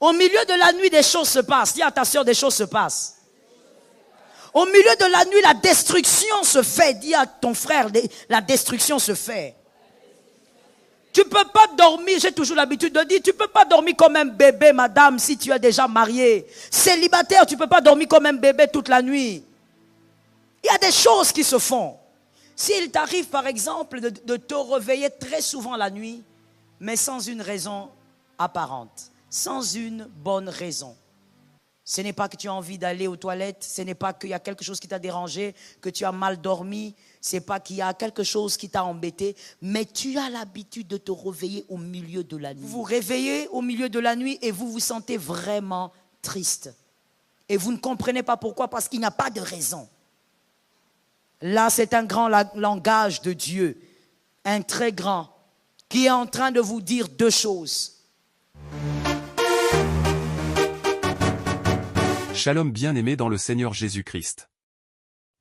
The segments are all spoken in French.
Au milieu de la nuit, des choses se passent. Dis à ta soeur, des choses se passent. Au milieu de la nuit, la destruction se fait. Dis à ton frère, la destruction se fait. Tu ne peux pas dormir, j'ai toujours l'habitude de dire, tu ne peux pas dormir comme un bébé, madame, si tu es déjà mariée. Célibataire, tu ne peux pas dormir comme un bébé toute la nuit. Il y a des choses qui se font. S'il t'arrive, par exemple, de te réveiller très souvent la nuit, mais sans une raison apparente, sans une bonne raison. Ce n'est pas que tu as envie d'aller aux toilettes, ce n'est pas qu'il y a quelque chose qui t'a dérangé, que tu as mal dormi, ce n'est pas qu'il y a quelque chose qui t'a embêté, mais tu as l'habitude de te réveiller au milieu de la nuit. Vous vous réveillez au milieu de la nuit et vous vous sentez vraiment triste. Et vous ne comprenez pas pourquoi, parce qu'il n'y a pas de raison. Là, c'est un grand langage de Dieu, un très grand, qui est en train de vous dire deux choses. Shalom bien-aimé dans le Seigneur Jésus-Christ.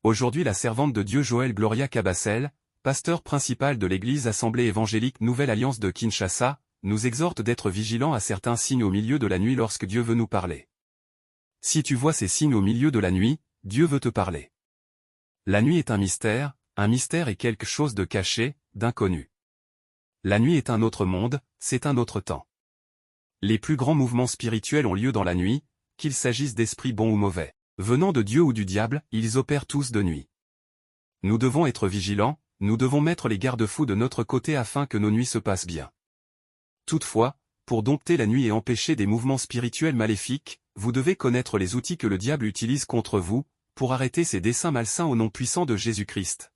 Aujourd'hui la servante de Dieu Joël Gloria Cabassel, pasteur principal de l'église Assemblée évangélique Nouvelle Alliance de Kinshasa, nous exhorte d'être vigilants à certains signes au milieu de la nuit lorsque Dieu veut nous parler. Si tu vois ces signes au milieu de la nuit, Dieu veut te parler. La nuit est un mystère est quelque chose de caché, d'inconnu. La nuit est un autre monde, c'est un autre temps. Les plus grands mouvements spirituels ont lieu dans la nuit, qu'il s'agisse d'esprits bons ou mauvais. Venant de Dieu ou du diable, ils opèrent tous de nuit. Nous devons être vigilants, nous devons mettre les garde-fous de notre côté afin que nos nuits se passent bien. Toutefois, pour dompter la nuit et empêcher des mouvements spirituels maléfiques, vous devez connaître les outils que le diable utilise contre vous, pour arrêter ses desseins malsains au nom puissant de Jésus-Christ.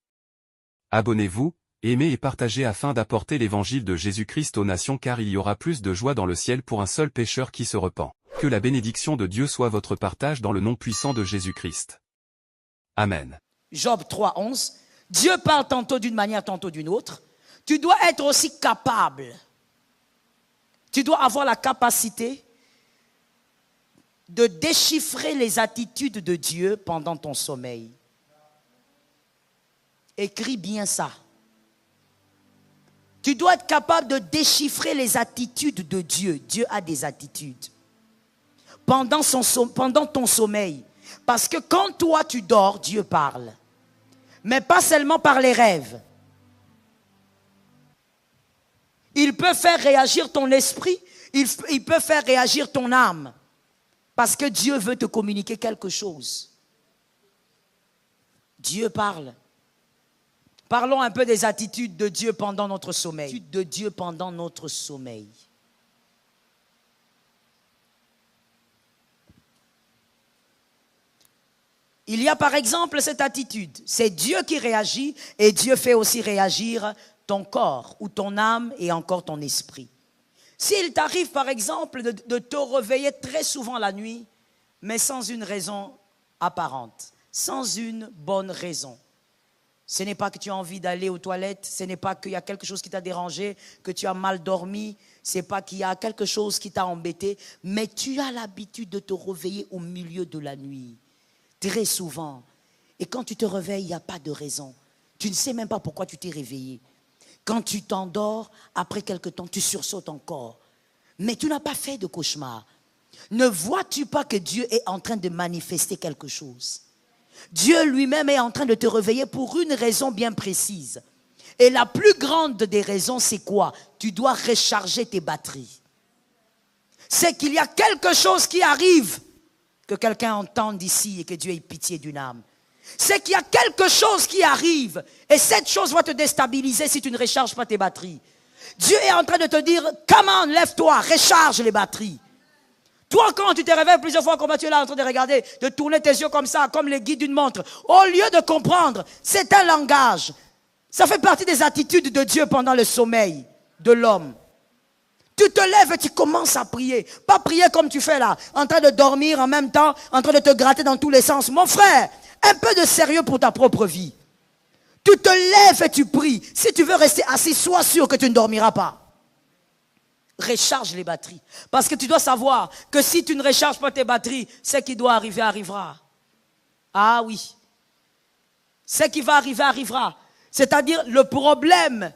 Abonnez-vous, aimez et partagez afin d'apporter l'évangile de Jésus-Christ aux nations car il y aura plus de joie dans le ciel pour un seul pécheur qui se repent. Que la bénédiction de Dieu soit votre partage dans le nom puissant de Jésus-Christ. Amen. Job 3, 11. Dieu parle tantôt d'une manière, tantôt d'une autre. Tu dois être aussi capable. Tu dois avoir la capacité de déchiffrer les attitudes de Dieu pendant ton sommeil. Écris bien ça. Tu dois être capable de déchiffrer les attitudes de Dieu. Dieu a des attitudes. Pendant ton sommeil. Parce que quand toi tu dors, Dieu parle. Mais pas seulement par les rêves. Il peut faire réagir ton esprit, il peut faire réagir ton âme. Parce que Dieu veut te communiquer quelque chose. Dieu parle. Parlons un peu des attitudes de Dieu pendant notre sommeil. Attitudes de Dieu pendant notre sommeil. Il y a par exemple cette attitude. C'est Dieu qui réagit et Dieu fait aussi réagir ton corps ou ton âme et encore ton esprit. S'il t'arrive par exemple de te réveiller très souvent la nuit, mais sans une raison apparente, sans une bonne raison. Ce n'est pas que tu as envie d'aller aux toilettes, ce n'est pas qu'il y a quelque chose qui t'a dérangé, que tu as mal dormi, ce n'est pas qu'il y a quelque chose qui t'a embêté, mais tu as l'habitude de te réveiller au milieu de la nuit. Très souvent. Et quand tu te réveilles, il n'y a pas de raison. Tu ne sais même pas pourquoi tu t'es réveillé. Quand tu t'endors, après quelque temps, tu sursautes encore. Mais tu n'as pas fait de cauchemar. Ne vois-tu pas que Dieu est en train de manifester quelque chose? Dieu lui-même est en train de te réveiller pour une raison bien précise. Et la plus grande des raisons, c'est quoi? Tu dois recharger tes batteries. C'est qu'il y a quelque chose qui arrive. Que quelqu'un entende ici et que Dieu ait pitié d'une âme. C'est qu'il y a quelque chose qui arrive et cette chose va te déstabiliser si tu ne recharges pas tes batteries. Dieu est en train de te dire, come on, lève-toi, recharge les batteries. Toi, quand tu te réveilles plusieurs fois, comme tu es là en train de regarder, de tourner tes yeux comme ça, comme les guides d'une montre, au lieu de comprendre, c'est un langage. Ça fait partie des attitudes de Dieu pendant le sommeil de l'homme. Tu te lèves et tu commences à prier. Pas prier comme tu fais là, en train de dormir en même temps, en train de te gratter dans tous les sens. Mon frère, un peu de sérieux pour ta propre vie. Tu te lèves et tu pries. Si tu veux rester assis, sois sûr que tu ne dormiras pas. Recharge les batteries. Parce que tu dois savoir que si tu ne recharges pas tes batteries, ce qui doit arriver arrivera. Ah oui. Ce qui va arriver arrivera. C'est-à-dire le problème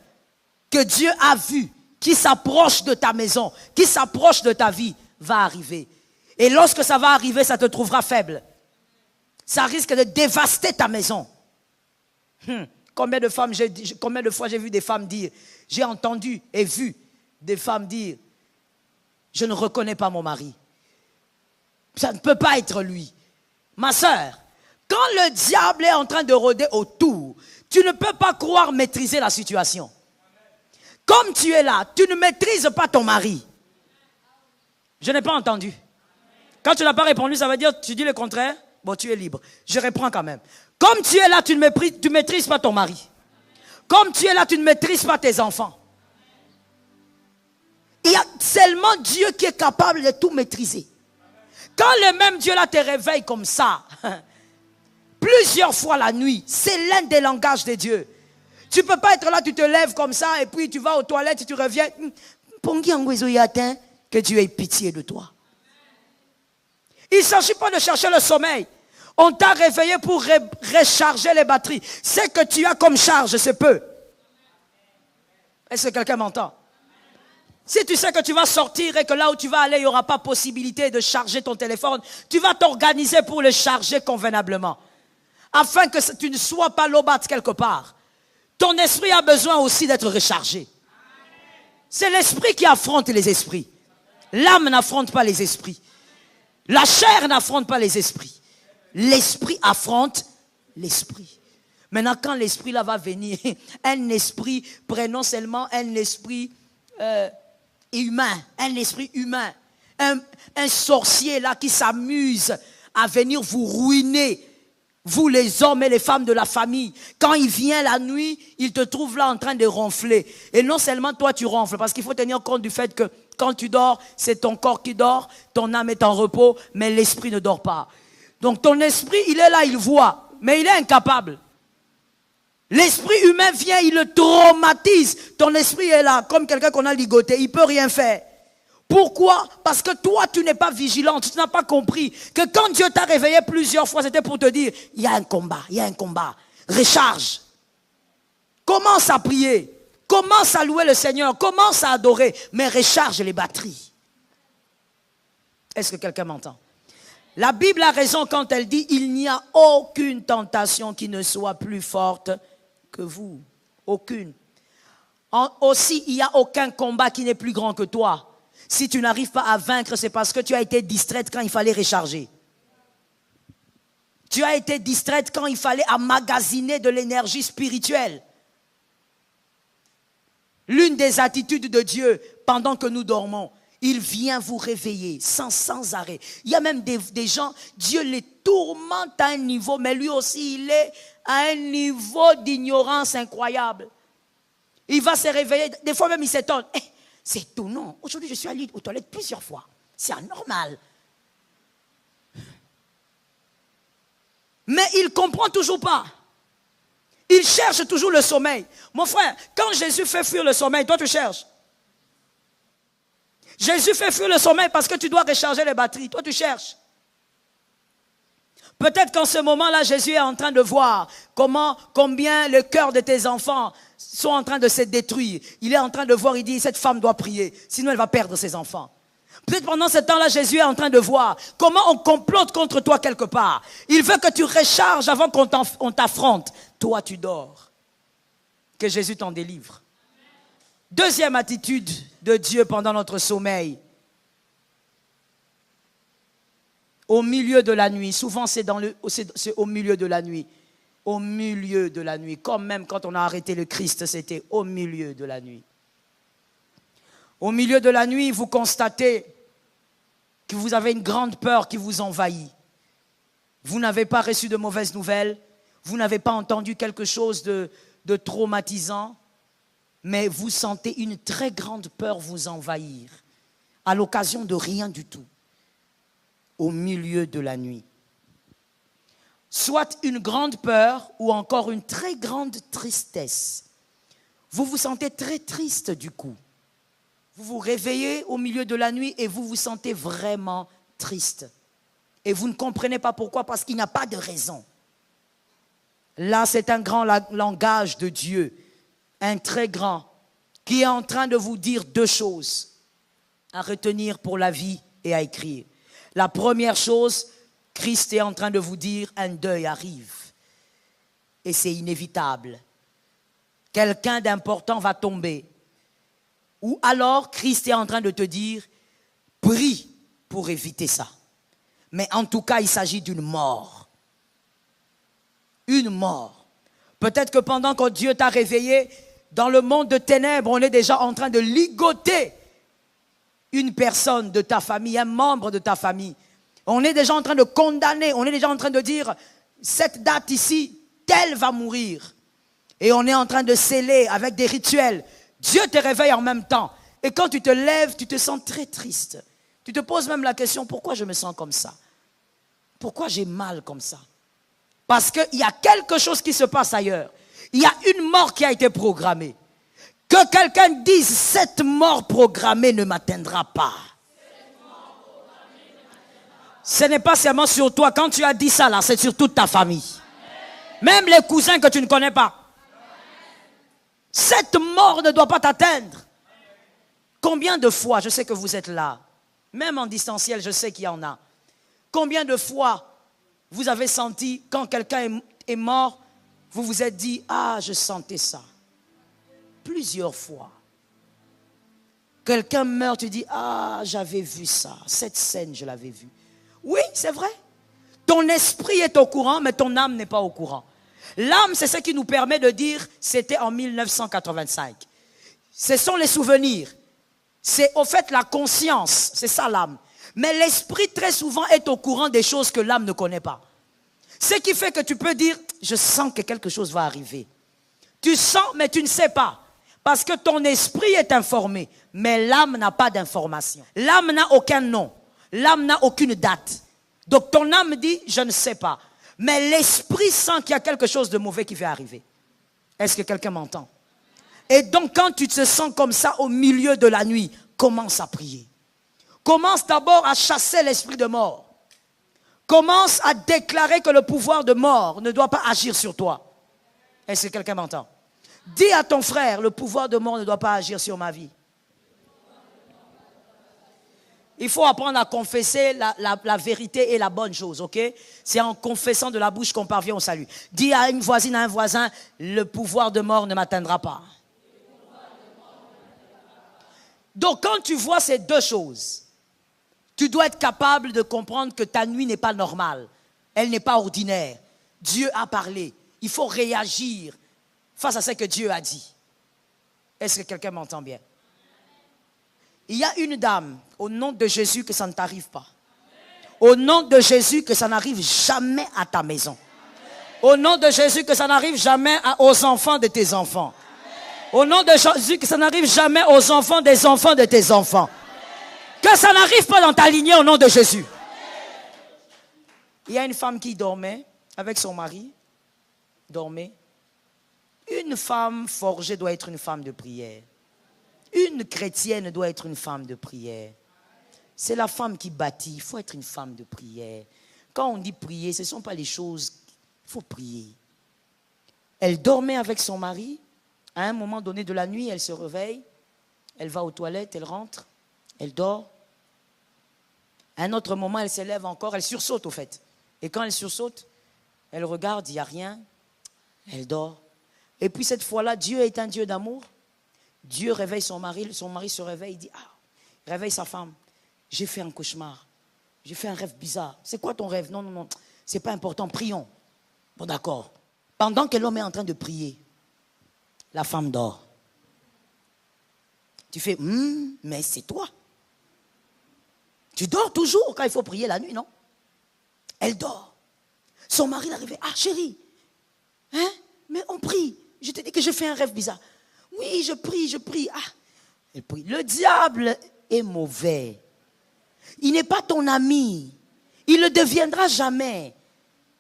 que Dieu a vu, qui s'approche de ta maison, qui s'approche de ta vie, va arriver. Et lorsque ça va arriver, ça te trouvera faible. Ça risque de dévaster ta maison. Combien de fois j'ai vu des femmes dire, j'ai entendu et vu des femmes dire, je ne reconnais pas mon mari. Ça ne peut pas être lui. Ma sœur, quand le diable est en train de rôder autour, tu ne peux pas croire maîtriser la situation. Comme tu es là, tu ne maîtrises pas ton mari. Je n'ai pas entendu. Quand tu n'as pas répondu, ça veut dire tu dis le contraire. Bon, tu es libre. Je reprends quand même. Comme tu es là, tu ne maîtrises pas ton mari. Comme tu es là, tu ne maîtrises pas tes enfants. Il y a seulement Dieu qui est capable de tout maîtriser. Quand le même Dieu là te réveille comme ça, plusieurs fois la nuit, c'est l'un des langages de Dieu. Tu ne peux pas être là, tu te lèves comme ça et puis tu vas aux toilettes et tu reviens. Que Dieu ait pitié de toi. Il ne s'agit pas de chercher le sommeil. On t'a réveillé pour recharger les batteries. Ce que tu as comme charge, c'est peu. Est-ce que quelqu'un m'entend? Si tu sais que tu vas sortir et que là où tu vas aller, il n'y aura pas possibilité de charger ton téléphone, tu vas t'organiser pour le charger convenablement. Afin que tu ne sois pas lobat quelque part. Ton esprit a besoin aussi d'être rechargé. C'est l'esprit qui affronte les esprits. L'âme n'affronte pas les esprits. La chair n'affronte pas les esprits. L'esprit affronte l'esprit. Maintenant, quand l'esprit là va venir, un esprit, prenons seulement un esprit humain, un sorcier là qui s'amuse à venir vous ruiner, vous les hommes et les femmes de la famille. Quand il vient la nuit, il te trouve là en train de ronfler. Et non seulement toi tu ronfles, parce qu'il faut tenir compte du fait que quand tu dors, c'est ton corps qui dort, ton âme est en repos, mais l'esprit ne dort pas. Donc ton esprit, il est là, il voit, mais il est incapable. L'esprit humain vient, il le traumatise. Ton esprit est là, comme quelqu'un qu'on a ligoté, il ne peut rien faire. Pourquoi? Parce que toi, tu n'es pas vigilante, tu n'as pas compris que quand Dieu t'a réveillé plusieurs fois, c'était pour te dire, il y a un combat, recharge. Commence à prier. Commence à louer le Seigneur, commence à adorer, mais recharge les batteries. Est-ce que quelqu'un m'entend? La Bible a raison quand elle dit, il n'y a aucune tentation qui ne soit plus forte que vous. Aucune. Aussi, il n'y a aucun combat qui n'est plus grand que toi. Si tu n'arrives pas à vaincre, c'est parce que tu as été distraite quand il fallait recharger. Tu as été distraite quand il fallait emmagasiner de l'énergie spirituelle. L'une des attitudes de Dieu pendant que nous dormons, il vient vous réveiller sans arrêt. Il y a même des gens, Dieu les tourmente à un niveau, mais lui aussi, il est à un niveau d'ignorance incroyable. Il va se réveiller, des fois même il s'étonne. C'est étonnant, aujourd'hui je suis allé aux toilettes plusieurs fois. C'est anormal. Mais il ne comprend toujours pas. Il cherche toujours le sommeil. Mon frère, quand Jésus fait fuir le sommeil, toi tu cherches. Jésus fait fuir le sommeil parce que tu dois recharger les batteries. Toi tu cherches. Peut-être qu'en ce moment-là, Jésus est en train de voir combien le cœur de tes enfants sont en train de se détruire. Il est en train de voir, il dit, cette femme doit prier, sinon elle va perdre ses enfants. Peut-être pendant ce temps-là, Jésus est en train de voir comment on complote contre toi quelque part. Il veut que tu recharges avant qu'on t'affronte. Toi, tu dors. Que Jésus t'en délivre. Deuxième attitude de Dieu pendant notre sommeil. Au milieu de la nuit. Souvent, c'est au milieu de la nuit. Au milieu de la nuit. Comme même quand on a arrêté le Christ, c'était au milieu de la nuit. Au milieu de la nuit, vous constatez que vous avez une grande peur qui vous envahit. Vous n'avez pas reçu de mauvaises nouvelles. Vous n'avez pas entendu quelque chose de traumatisant. Mais vous sentez une très grande peur vous envahir. À l'occasion de rien du tout. Au milieu de la nuit. Soit une grande peur ou encore une très grande tristesse. Vous vous sentez très triste du coup. Vous vous réveillez au milieu de la nuit et vous vous sentez vraiment triste. Et vous ne comprenez pas pourquoi, parce qu'il n'y a pas de raison. Là, c'est un grand langage de Dieu, un très grand, qui est en train de vous dire deux choses à retenir pour la vie et à écrire. La première chose, Christ est en train de vous dire, un deuil arrive. Et c'est inévitable. Quelqu'un d'important va tomber. Ou alors, Christ est en train de te dire, prie pour éviter ça. Mais en tout cas, il s'agit d'une mort. Une mort. Peut-être que pendant que Dieu t'a réveillé, dans le monde de ténèbres, on est déjà en train de ligoter une personne de ta famille, un membre de ta famille. On est déjà en train de condamner, on est déjà en train de dire, cette date ici, tel va mourir. Et on est en train de sceller avec des rituels. Dieu te réveille en même temps. Et quand tu te lèves, tu te sens très triste. Tu te poses même la question, pourquoi je me sens comme ça? Pourquoi j'ai mal comme ça? Parce qu'il y a quelque chose qui se passe ailleurs. Il y a une mort qui a été programmée. Que quelqu'un dise, cette mort programmée ne m'atteindra pas. Ce n'est pas seulement sur toi. Quand tu as dit ça là, c'est sur toute ta famille. Même les cousins que tu ne connais pas. Cette mort ne doit pas t'atteindre. Combien de fois, je sais que vous êtes là, même en distanciel, je sais qu'il y en a. Combien de fois vous avez senti, quand quelqu'un est mort, vous vous êtes dit, ah, je sentais ça. Plusieurs fois. Quelqu'un meurt, tu dis, ah, j'avais vu ça. Cette scène, je l'avais vue. Oui, c'est vrai. Ton esprit est au courant, mais ton âme n'est pas au courant. L'âme, c'est ce qui nous permet de dire, c'était en 1985. Ce sont les souvenirs. C'est au fait la conscience, c'est ça l'âme. Mais l'esprit, très souvent, est au courant des choses que l'âme ne connaît pas. Ce qui fait que tu peux dire, je sens que quelque chose va arriver. Tu sens, mais tu ne sais pas. Parce que ton esprit est informé, mais l'âme n'a pas d'information. L'âme n'a aucun nom. L'âme n'a aucune date. Donc ton âme dit, je ne sais pas. Mais l'esprit sent qu'il y a quelque chose de mauvais qui va arriver. Est-ce que quelqu'un m'entend? Et donc quand tu te sens comme ça au milieu de la nuit, commence à prier. Commence d'abord à chasser l'esprit de mort. Commence à déclarer que le pouvoir de mort ne doit pas agir sur toi. Est-ce que quelqu'un m'entend? Dis à ton frère, le pouvoir de mort ne doit pas agir sur ma vie. Il faut apprendre à confesser la vérité et la bonne chose, ok? C'est en confessant de la bouche qu'on parvient au salut. Dis à une voisine, à un voisin, le pouvoir de mort ne m'atteindra pas. Donc quand tu vois ces deux choses, tu dois être capable de comprendre que ta nuit n'est pas normale. Elle n'est pas ordinaire. Dieu a parlé. Il faut réagir face à ce que Dieu a dit. Est-ce que quelqu'un m'entend bien? Il y a une dame, au nom de Jésus, que ça ne t'arrive pas. Au nom de Jésus, que ça n'arrive jamais à ta maison. Au nom de Jésus, que ça n'arrive jamais aux enfants de tes enfants. Au nom de Jésus, que ça n'arrive jamais aux enfants de tes enfants. Que ça n'arrive pas dans ta lignée au nom de Jésus. Il y a une femme qui dormait avec son mari. Dormait. Une femme forgée doit être une femme de prière. Une chrétienne doit être une femme de prière. C'est la femme qui bâtit. Il faut être une femme de prière. Quand on dit prier, ce ne sont pas les choses. Il faut prier. Elle dormait avec son mari. À un moment donné de la nuit, elle se réveille. Elle va aux toilettes, elle rentre. Elle dort. À un autre moment, elle s'élève encore. Elle sursaute au fait. Et quand elle sursaute, elle regarde, il n'y a rien. Elle dort. Et puis cette fois-là, Dieu est un Dieu d'amour. Dieu réveille son mari se réveille, il dit, ah, il réveille sa femme. J'ai fait un cauchemar, j'ai fait un rêve bizarre. C'est quoi ton rêve? Non, c'est pas important, prions. Bon d'accord. Pendant que l'homme est en train de prier, la femme dort. Tu fais, mais c'est toi. Tu dors toujours quand il faut prier la nuit, non? Elle dort. Son mari est arrivé, ah chérie, hein? Mais on prie. Je te dis que j'ai fait un rêve bizarre. Oui, je prie. Ah, elle prie. Le diable est mauvais. Il n'est pas ton ami. Il ne deviendra jamais.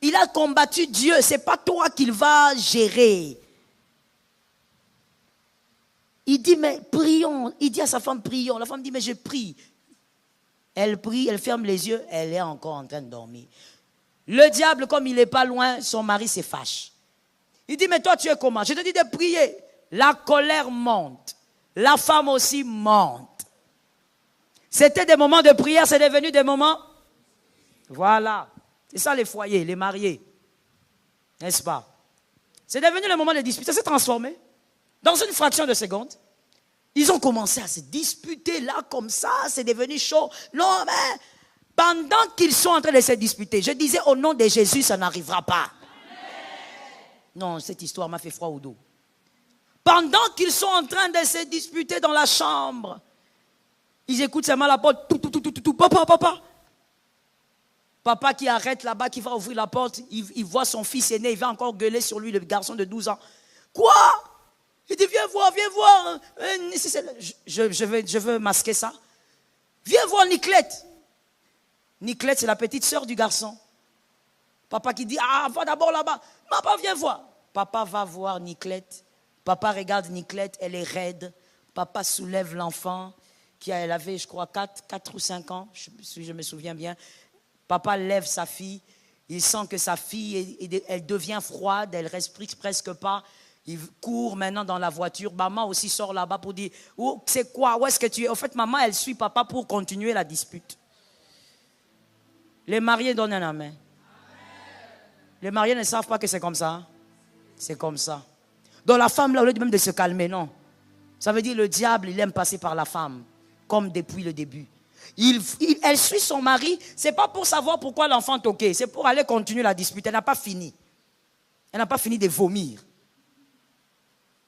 Il a combattu Dieu. Ce n'est pas toi qu'il va gérer. Il dit, mais prions. Il dit à sa femme, prions. La femme dit, mais je prie. Elle prie, elle ferme les yeux. Elle est encore en train de dormir. Le diable, comme il n'est pas loin, son mari se fâche. Il dit, mais toi, tu es comment? Je te dis de prier. La colère monte. La femme aussi monte. C'était des moments de prière, c'est devenu des moments. Voilà. C'est ça les foyers, les mariés. N'est-ce pas? C'est devenu le moment de dispute. Ça s'est transformé. Dans une fraction de seconde, ils ont commencé à se disputer là comme ça. C'est devenu chaud. Non, mais pendant qu'ils sont en train de se disputer, je disais au nom de Jésus, ça n'arrivera pas. Non, cette histoire m'a fait froid au dos. Pendant qu'ils sont en train de se disputer dans la chambre, ils écoutent seulement la porte. Papa. Papa qui arrête là-bas, qui va ouvrir la porte, il voit son fils aîné, il va encore gueuler sur lui, le garçon de 12 ans. Quoi? Il dit, viens voir. Je veux masquer ça. Viens voir Niclette. Niclette, c'est la petite sœur du garçon. Papa qui dit, va d'abord là-bas. Papa, viens voir. Papa va voir Niclette. Papa regarde Niclette, elle est raide. Papa soulève l'enfant, elle avait, je crois, 4 ou 5 ans, si je me souviens bien. Papa lève sa fille. Il sent que sa fille, elle devient froide, elle ne respire presque pas. Il court maintenant dans la voiture. Maman aussi sort là-bas pour dire, c'est quoi, où est-ce que tu es? En fait, maman, elle suit papa pour continuer la dispute. Les mariés donnent la main. Les mariés ne savent pas que c'est comme ça. C'est comme ça. Donc la femme, là, au lieu même de se calmer, non. Ça veut dire le diable, il aime passer par la femme, comme depuis le début. Elle suit son mari, c'est pas pour savoir pourquoi l'enfant toquait, c'est pour aller continuer la dispute. Elle n'a pas fini. Elle n'a pas fini de vomir.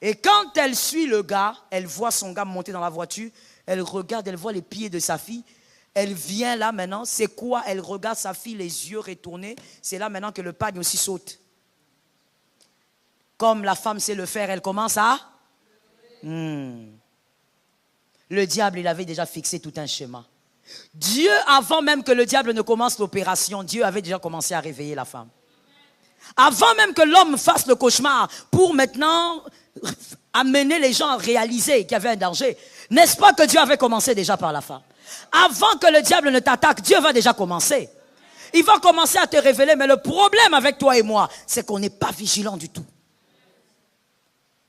Et quand elle suit le gars, elle voit son gars monter dans la voiture, elle regarde, elle voit les pieds de sa fille. Elle vient là maintenant, c'est quoi? Elle regarde sa fille, les yeux retournés. C'est là maintenant que le pagne aussi saute. Comme la femme sait le faire, elle commence à... Le diable, il avait déjà fixé tout un schéma. Dieu, avant même que le diable ne commence l'opération, Dieu avait déjà commencé à réveiller la femme. Avant même que l'homme fasse le cauchemar, pour maintenant amener les gens à réaliser qu'il y avait un danger. N'est-ce pas que Dieu avait commencé déjà par la femme? Avant que le diable ne t'attaque, Dieu va déjà commencer. Il va commencer à te révéler, mais le problème avec toi et moi, c'est qu'on n'est pas vigilant du tout.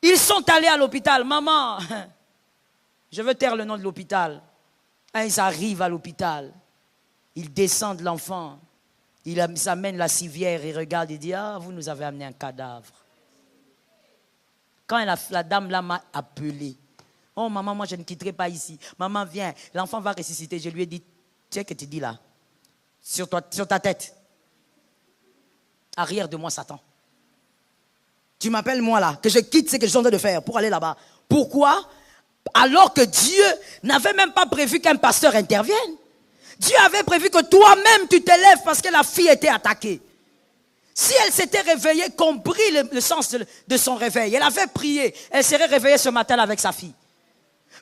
Ils sont allés à l'hôpital. Maman, je veux taire le nom de l'hôpital. Ils arrivent à l'hôpital. Ils descendent l'enfant. Ils amènent la civière et regardent et disent, vous nous avez amené un cadavre. Quand la dame là m'a appelé, oh maman, moi je ne quitterai pas ici. Maman, viens, l'enfant va ressusciter. Je lui ai dit, tu sais que tu dis là, sur ta tête. Arrière de moi, Satan. Tu m'appelles moi là, que je quitte ce que je suis en train de faire pour aller là-bas. Pourquoi? Alors que Dieu n'avait même pas prévu qu'un pasteur intervienne. Dieu avait prévu que toi-même tu t'élèves parce que la fille était attaquée. Si elle s'était réveillée, compris le sens de son réveil, elle avait prié, elle serait réveillée ce matin avec sa fille.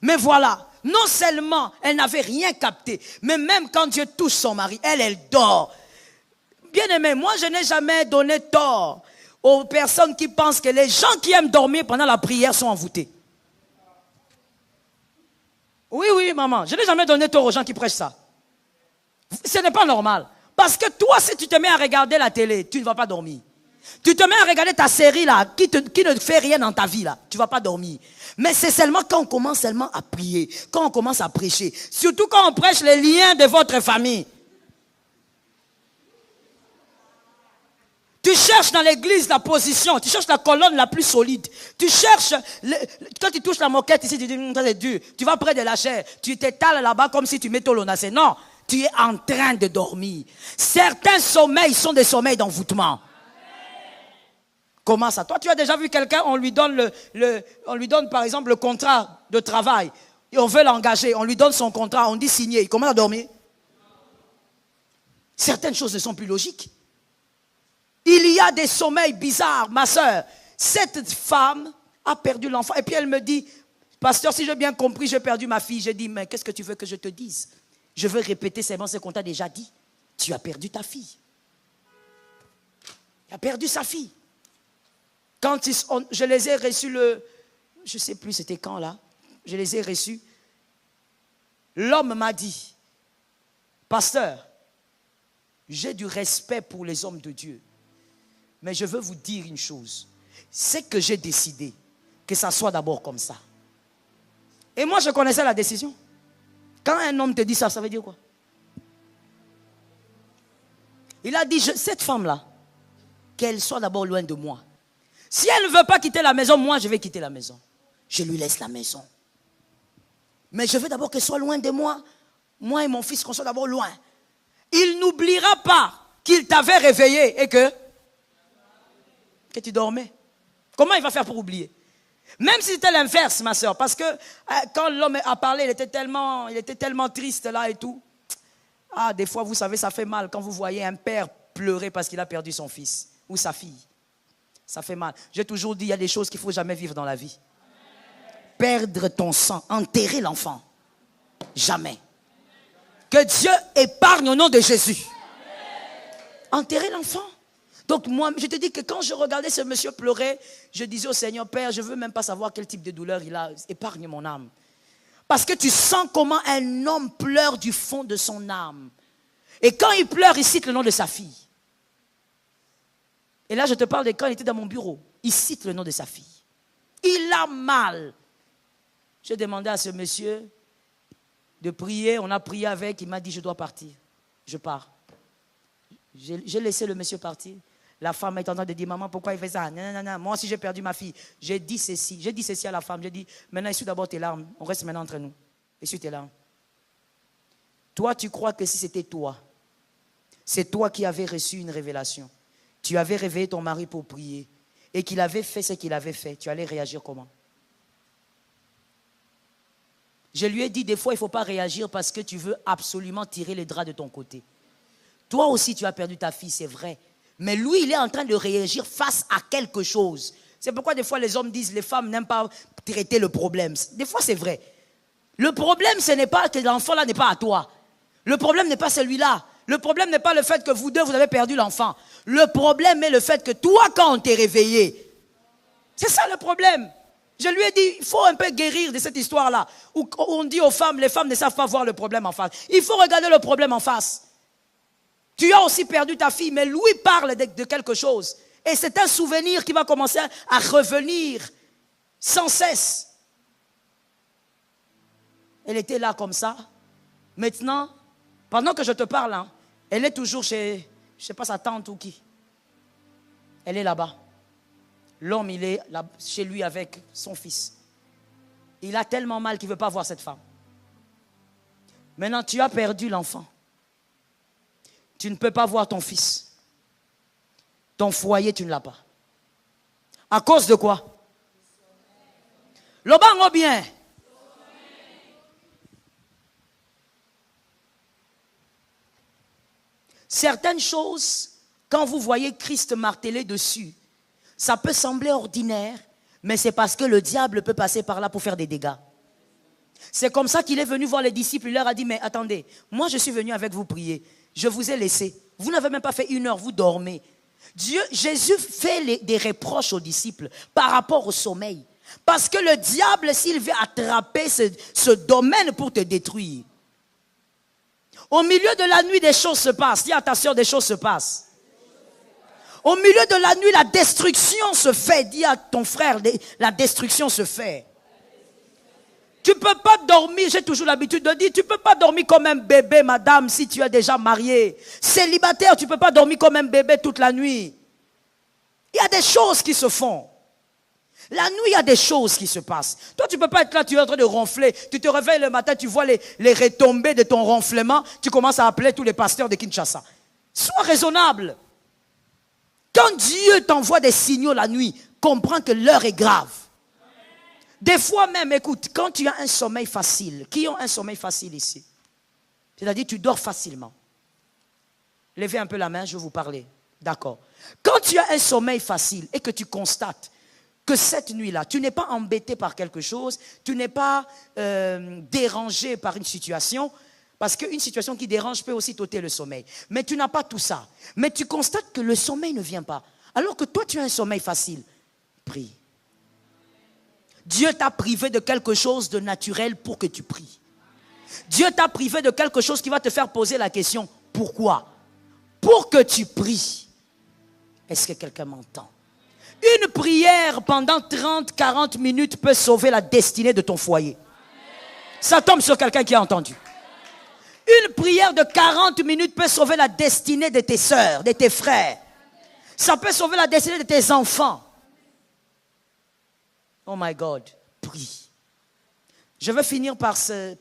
Mais voilà, non seulement elle n'avait rien capté, mais même quand Dieu touche son mari, elle dort. Bien aimé, moi je n'ai jamais donné tort aux personnes qui pensent que les gens qui aiment dormir pendant la prière sont envoûtés. Oui, maman, je n'ai jamais donné tort aux gens qui prêchent ça. Ce n'est pas normal. Parce que toi, si tu te mets à regarder la télé, tu ne vas pas dormir. Tu te mets à regarder ta série là, qui ne fait rien dans ta vie là, tu ne vas pas dormir. Mais c'est seulement quand on commence seulement à prier, quand on commence à prêcher, surtout quand on prêche les liens de votre famille. Tu cherches dans l'église la position, tu cherches la colonne la plus solide. Tu cherches, quand tu touches la moquette ici, tu dis, ça c'est dur. Tu vas près de la chair, tu t'étales là-bas comme si tu mettais l'onacé. Non, tu es en train de dormir. Certains sommeils sont des sommeils d'envoûtement. Comment ça? Toi, tu as déjà vu quelqu'un, on lui donne par exemple le contrat de travail. Et on veut l'engager, on lui donne son contrat, on dit signer. Il commence à dormir. Certaines choses ne sont plus logiques. Il y a des sommeils bizarres, ma soeur. Cette femme a perdu l'enfant. Et puis elle me dit, pasteur, si j'ai bien compris, j'ai perdu ma fille. J'ai dit, mais qu'est-ce que tu veux que je te dise? Je veux répéter seulement ce qu'on t'a déjà dit. Tu as perdu ta fille. Tu as perdu sa fille. Quand je les ai reçus je ne sais plus c'était quand là, je les ai reçus. L'homme m'a dit, pasteur, j'ai du respect pour les hommes de Dieu. Mais je veux vous dire une chose. C'est que j'ai décidé que ça soit d'abord comme ça. Et moi, je connaissais la décision. Quand un homme te dit ça, ça veut dire quoi? Il a dit, cette femme-là, qu'elle soit d'abord loin de moi. Si elle ne veut pas quitter la maison, moi je vais quitter la maison. Je lui laisse la maison. Mais je veux d'abord qu'elle soit loin de moi. Moi et mon fils, qu'on soit d'abord loin. Il n'oubliera pas qu'il t'avait réveillé et que tu dormais. Comment il va faire pour oublier? Même si c'était l'inverse, ma soeur. Parce que quand l'homme a parlé, il était tellement triste là et tout. Ah, des fois, vous savez, ça fait mal quand vous voyez un père pleurer parce qu'il a perdu son fils ou sa fille. Ça fait mal. J'ai toujours dit, il y a des choses qu'il ne faut jamais vivre dans la vie. Perdre ton sang, enterrer l'enfant. Jamais. Que Dieu épargne au nom de Jésus. Enterrer l'enfant. Donc moi, je te dis que quand je regardais ce monsieur pleurer, je disais au Seigneur, Père, je ne veux même pas savoir quel type de douleur il a. Épargne mon âme. Parce que tu sens comment un homme pleure du fond de son âme. Et quand il pleure, il cite le nom de sa fille. Et là, je te parle de quand il était dans mon bureau. Il cite le nom de sa fille. Il a mal. J'ai demandé à ce monsieur de prier. On a prié avec. Il m'a dit, je dois partir. Je pars. J'ai laissé le monsieur partir. La femme est en train de dire, maman, pourquoi il fait ça? Non, non, non. Moi aussi, j'ai perdu ma fille. J'ai dit ceci à la femme. J'ai dit, maintenant, essuie d'abord tes larmes. On reste maintenant entre nous. Essuie tes larmes. Toi, tu crois que si c'était toi, c'est toi qui avais reçu une révélation. Tu avais réveillé ton mari pour prier et qu'il avait fait ce qu'il avait fait. Tu allais réagir comment? Je lui ai dit, des fois, il ne faut pas réagir parce que tu veux absolument tirer les draps de ton côté. Toi aussi, tu as perdu ta fille, c'est vrai. Mais lui, il est en train de réagir face à quelque chose. C'est pourquoi des fois, les hommes disent, les femmes n'aiment pas traiter le problème. Des fois, c'est vrai. Le problème, ce n'est pas que l'enfant là n'est pas à toi. Le problème n'est pas celui-là. Le problème n'est pas le fait que vous deux, vous avez perdu l'enfant. Le problème est le fait que toi, quand on t'est réveillé, c'est ça le problème. Je lui ai dit, il faut un peu guérir de cette histoire-là, où on dit aux femmes, les femmes ne savent pas voir le problème en face. Il faut regarder le problème en face. Tu as aussi perdu ta fille, mais lui parle de quelque chose. Et c'est un souvenir qui va commencer à revenir sans cesse. Elle était là comme ça. Maintenant, pendant que je te parle, hein, elle est toujours chez, je ne sais pas, sa tante ou qui. Elle est là-bas. L'homme, il est là, chez lui avec son fils. Il a tellement mal qu'il ne veut pas voir cette femme. Maintenant, tu as perdu l'enfant. Tu ne peux pas voir ton fils. Ton foyer, tu ne l'as pas. À cause de quoi? Le bango bien. Certaines choses, quand vous voyez Christ martelé dessus, ça peut sembler ordinaire, mais c'est parce que le diable peut passer par là pour faire des dégâts. C'est comme ça qu'il est venu voir les disciples. Il leur a dit, mais attendez, moi je suis venu avec vous prier. Je vous ai laissé. Vous n'avez même pas fait 1 heure, vous dormez. Jésus fait des reproches aux disciples par rapport au sommeil. Parce que le diable, s'il veut attraper ce domaine pour te détruire, au milieu de la nuit, des choses se passent. Dis à ta soeur, des choses se passent. Au milieu de la nuit, la destruction se fait. Dis à ton frère, la destruction se fait. Tu ne peux pas dormir, j'ai toujours l'habitude de dire, tu ne peux pas dormir comme un bébé, madame, si tu es déjà mariée. Célibataire, tu ne peux pas dormir comme un bébé toute la nuit. Il y a des choses qui se font. La nuit, il y a des choses qui se passent. Toi, tu ne peux pas être là, tu es en train de ronfler. Tu te réveilles le matin, tu vois les retombées de ton ronflement. Tu commences à appeler tous les pasteurs de Kinshasa. Sois raisonnable. Quand Dieu t'envoie des signaux la nuit, comprends que l'heure est grave. Des fois même, écoute, quand tu as un sommeil facile, qui ont un sommeil facile ici? C'est-à-dire, tu dors facilement. Levez un peu la main, je vais vous parler. D'accord. Quand tu as un sommeil facile et que tu constates que cette nuit-là, tu n'es pas embêté par quelque chose, tu n'es pas dérangé par une situation, parce qu'une situation qui dérange peut aussi t'ôter le sommeil. Mais tu n'as pas tout ça. Mais tu constates que le sommeil ne vient pas. Alors que toi, tu as un sommeil facile. Prie. Dieu t'a privé de quelque chose de naturel pour que tu pries. Dieu t'a privé de quelque chose qui va te faire poser la question, pourquoi? Pour que tu pries. Est-ce que quelqu'un m'entend? Une prière pendant 30-40 minutes peut sauver la destinée de ton foyer. Ça tombe sur quelqu'un qui a entendu. Une prière de 40 minutes peut sauver la destinée de tes sœurs, de tes frères. Ça peut sauver la destinée de tes enfants. Oh my God, prie. Je veux finir par ce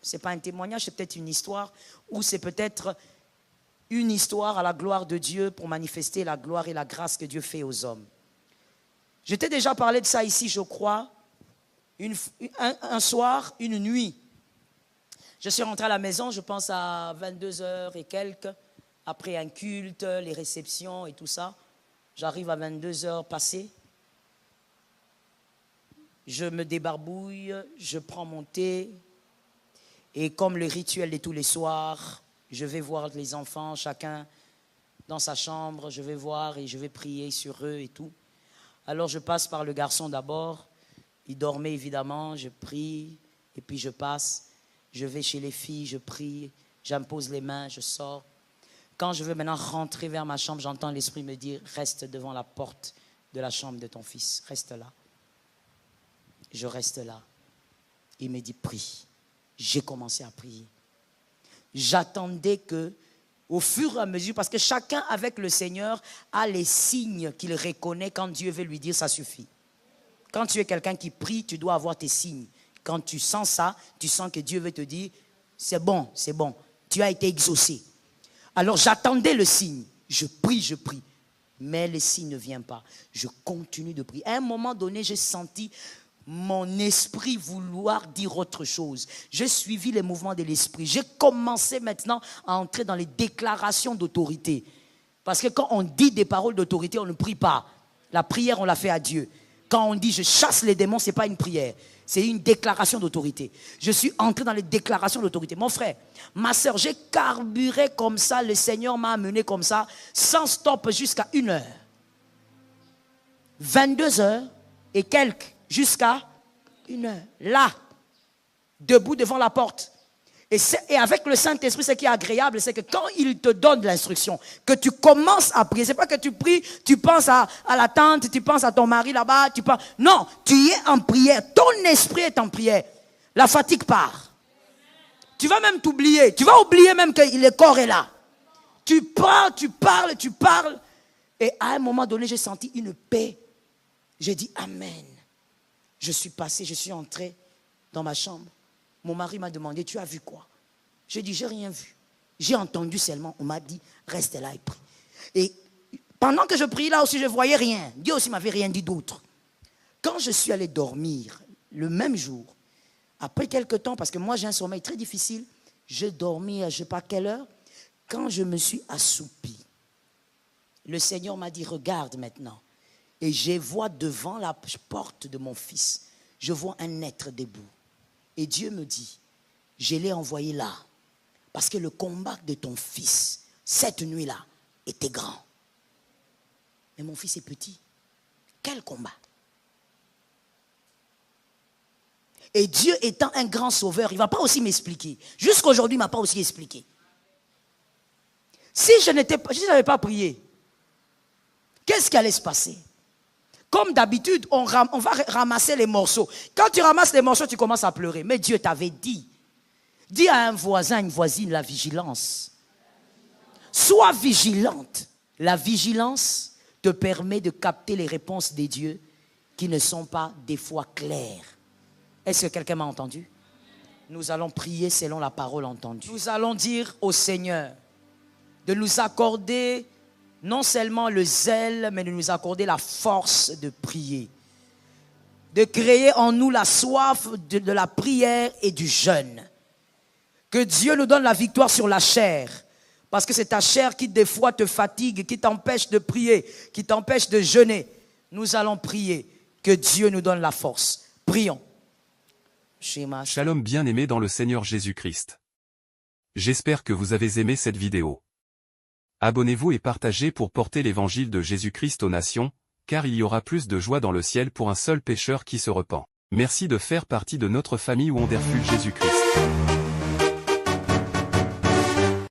c'est pas un témoignage, c'est peut-être une histoire, ou c'est peut-être une histoire à la gloire de Dieu pour manifester la gloire et la grâce que Dieu fait aux hommes. Je t'ai déjà parlé de ça ici, je crois, un soir, une nuit. Je suis rentré à la maison, je pense à 22h et quelques, après un culte, les réceptions et tout ça. J'arrive à 22h passées. Je me débarbouille, je prends mon thé. Et comme le rituel de tous les soirs, je vais voir les enfants, chacun dans sa chambre. Je vais voir et je vais prier sur eux et tout. Alors je passe par le garçon d'abord. Il dormait évidemment, je prie et puis je passe. Je vais chez les filles, je prie, j'impose les mains, je sors. Quand je veux maintenant rentrer vers ma chambre, j'entends l'Esprit me dire « Reste devant la porte de la chambre de ton fils, reste là. » Je reste là. Il me dit « Prie. » J'ai commencé à prier. J'attendais que, au fur et à mesure, parce que chacun avec le Seigneur a les signes qu'il reconnaît quand Dieu veut lui dire « Ça suffit. » Quand tu es quelqu'un qui prie, tu dois avoir tes signes. Quand tu sens ça, tu sens que Dieu veut te dire, c'est bon, tu as été exaucé. Alors j'attendais le signe, je prie, mais le signe ne vient pas. Je continue de prier. À un moment donné, j'ai senti mon esprit vouloir dire autre chose. J'ai suivi les mouvements de l'esprit. J'ai commencé maintenant à entrer dans les déclarations d'autorité. Parce que quand on dit des paroles d'autorité, on ne prie pas. La prière, on la fait à Dieu. Quand on dit « je chasse les démons », ce n'est pas une prière. C'est une déclaration d'autorité. Je suis entré dans les déclarations d'autorité. Mon frère, ma soeur, j'ai carburé comme ça. Le Seigneur m'a amené comme ça, sans stop jusqu'à 1h. 22h et quelques, jusqu'à 1h. Là, debout devant la porte. Et avec le Saint-Esprit, ce qui est agréable, c'est que quand il te donne l'instruction, que tu commences à prier, c'est pas que tu pries, tu penses à la tante, tu penses à ton mari là-bas, non, tu es en prière, ton esprit est en prière. La fatigue part. Tu vas même t'oublier, tu vas oublier même que le corps est là. Tu parles, et à un moment donné, j'ai senti une paix. J'ai dit Amen. Je suis entré dans ma chambre. Mon mari m'a demandé, tu as vu quoi? J'ai dit, j'ai rien vu. J'ai entendu seulement, on m'a dit, reste là et prie. Et pendant que je priais là aussi, je ne voyais rien. Dieu aussi ne m'avait rien dit d'autre. Quand je suis allé dormir, le même jour, après quelques temps, parce que moi j'ai un sommeil très difficile, je dormais à je ne sais pas quelle heure, quand je me suis assoupi, le Seigneur m'a dit, regarde maintenant. Et je vois devant la porte de mon fils, je vois un être debout. Et Dieu me dit, je l'ai envoyé là, parce que le combat de ton fils, cette nuit-là, était grand. Mais mon fils est petit. Quel combat? Et Dieu étant un grand sauveur, il ne va pas aussi m'expliquer. Jusqu'aujourd'hui, il ne m'a pas aussi expliqué. Si je n'avais pas prié, qu'est-ce qui allait se passer? Comme d'habitude, on va ramasser les morceaux. Quand tu ramasses les morceaux, tu commences à pleurer. Mais Dieu t'avait dit. Dis à un voisin, une voisine, la vigilance. Sois vigilante. La vigilance te permet de capter les réponses des dieux qui ne sont pas des fois claires. Est-ce que quelqu'un m'a entendu? Nous allons prier selon la parole entendue. Nous allons dire au Seigneur de nous accorder non seulement le zèle, mais de nous accorder la force de prier. De créer en nous la soif de la prière et du jeûne. Que Dieu nous donne la victoire sur la chair. Parce que c'est ta chair qui des fois te fatigue, qui t'empêche de prier, qui t'empêche de jeûner. Nous allons prier. Que Dieu nous donne la force. Prions. Shalom bien-aimés dans le Seigneur Jésus-Christ. J'espère que vous avez aimé cette vidéo. Abonnez-vous et partagez pour porter l'évangile de Jésus-Christ aux nations, car il y aura plus de joie dans le ciel pour un seul pécheur qui se repent. Merci de faire partie de notre famille Wonderful Jésus-Christ.